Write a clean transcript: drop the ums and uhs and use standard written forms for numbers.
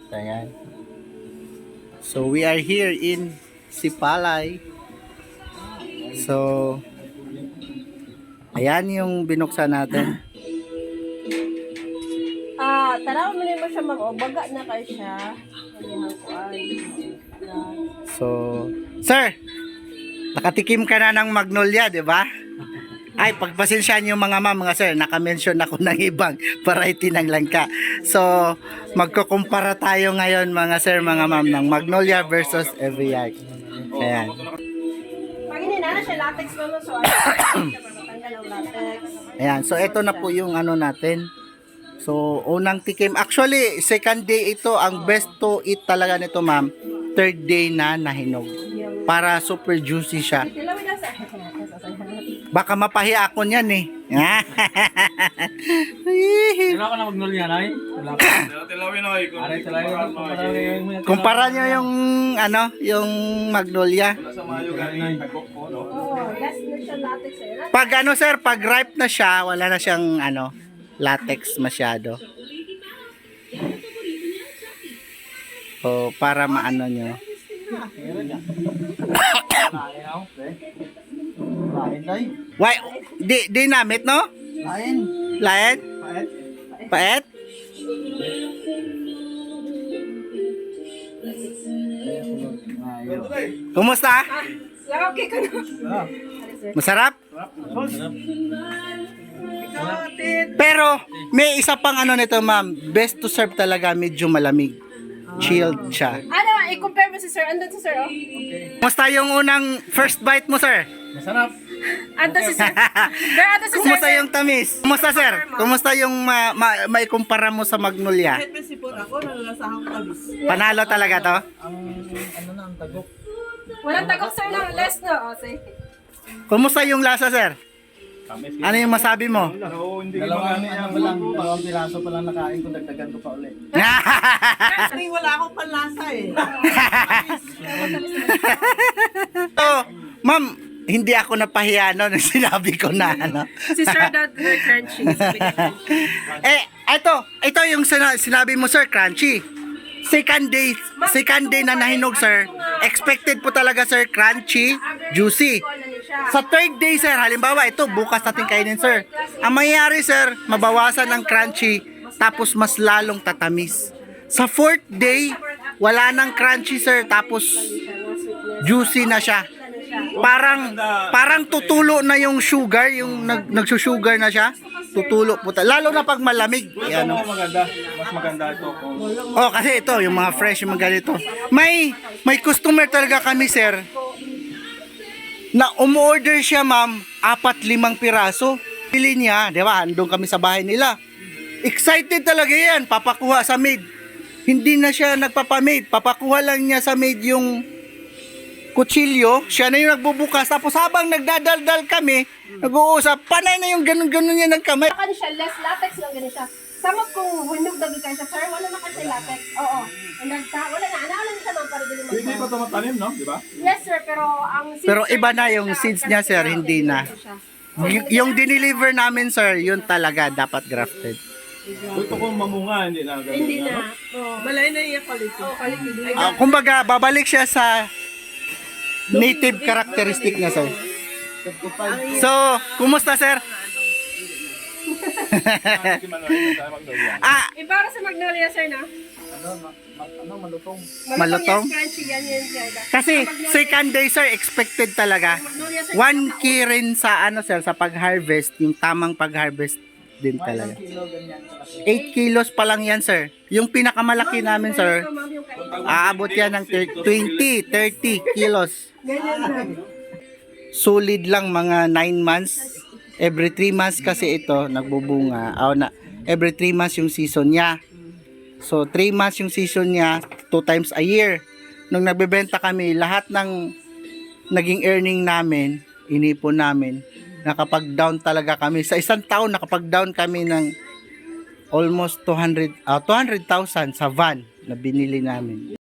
Ayan. So we are here in Sipalay. So ayan yung binuksan natin. Tara mo siya mag-baga na kayo siya. So, sir, nakatikim ka na ng Magnolia, di ba? Ay, pagpasensyahan yung mga ma'am, mga sir, naka-mention ako ng ibang variety ng langka. So, magkukumpara tayo ngayon, mga sir, mga ma'am, ng Magnolia versus Evian. Ayan. Pag ininana siya, latex naman. So, matanggal ang latex. Ayan, so ito na po yung ano natin. So, unang tikim. Actually, second day ito, ang best to eat talaga nito, ma'am. Third day na nahinog. Para super juicy siya. Baka mapahiya ako niyan eh. Wala ka na Magnolia na eh. Wala ka. Tilawin na eh. Aray talaga. Kumpara nyo yung ano, yung Magnolia. Sa mayo galing pagkok no? Oo, last na siya latex. Pag ano sir, pag ripe na siya, wala na siyang ano, latex masyado. So, para maano nyo. Why? Di namit, no? Lain? Paet? Kumusta? Okay ka na. Masarap? Pero may isa pang ano nito, ma'am. Best to serve talaga, medyo malamig. Chilled siya. Ano, i-compare mo si sir. Andun si sir, oh. Kumusta yung unang first bite mo, sir? Masarap. Andun si sir. Pero andun si sir. Kumusta yung tamis? Kumusta, sir? Kumusta yung maikumpara mo sa Magnolia? Kahit may sipon ako, nalalasahan ko tamis. Panalo talaga to? Ang tagok. Walang tagok sir ng less, no? O, say. Kumusta yung lasa, sir? Ano yung masabi mo? Oo, hindi ko Dalawang magani ano pa lang, dalawang piraso pa lang nakain ko, dagdagan ko pa ulit. Kasi wala akong panlasa eh. So, ma'am, hindi ako napahiya no nung sinabi ko na ano. Si sir that very crunchy. Ito yung sinabi mo, sir, crunchy. Second day na nahinog, sir. Expected po talaga, sir, crunchy, juicy. Sa third day, sir, halimbawa, ito, bukas natin kainin, sir. Ang mangyayari, sir, mabawasan ng crunchy, tapos mas lalong tatamis. Sa fourth day, wala nang crunchy, sir, tapos juicy na siya. Parang tutulo na yung sugar, yung nagsusugar na siya. Tutulo po. Lalo na pag malamig. Yan, maganda. Mas maganda ito. Oh, kasi ito, yung mga fresh, yung mga ganito. May customer talaga kami, sir, na umorder siya, ma'am, 4-5 piraso. Pili niya, di ba? Andun kami sa bahay nila. Excited talaga yan, papakuha sa maid. Hindi na siya nagpapamaid, papakuha lang niya sa maid yung kutsilyo, siya na yung nagbubukas. Tapos habang nagdadaldal kami, nag-uusap, panay na yung ganun-ganun niya nagkamay. Kan siya, less latex lang ganun siya. Samot kung hinog dagi kayo siya, sir, wala na kasi latex. Oo. Wala na, ano na siya mga para din Hindi pa ito matalim, no? Di ba? Yes, sir, pero ang seeds, Pero sir, iba na hindi yung siya. seeds niya, sir, hindi na. Yung dineliver namin, sir, yun talaga dapat grafted. Ito kung mamunga, hindi na. Ganun, Hindi na. ano? Oo. Malay na iya quality. Kumbaga, babalik siya sa native characteristic niya, sir. So, kumusta, sir? Para sa Magnolia, sir, na? Malutong? Yes, crunchy, yan siya. Kasi second day, sir, expected talaga. Magnolia, sir. 1 key rin sa ano, sir, sa pag-harvest, yung tamang pag-harvest din talaga. 8 kilos pa lang yan, sir. Yung pinakamalaki namin, sir, aabot yan ng 20-30 kilos. Solid lang mga 9 months. Every 3 months kasi ito nagbubunga. Every 3 months yung season niya. So 3 months yung season niya, 2 times a year. Nung nagbebenta kami, lahat ng naging earning namin, inipon namin, nakapag-down talaga kami. Sa isang taon, nakapag-down kami ng almost 200,000 sa van na binili namin.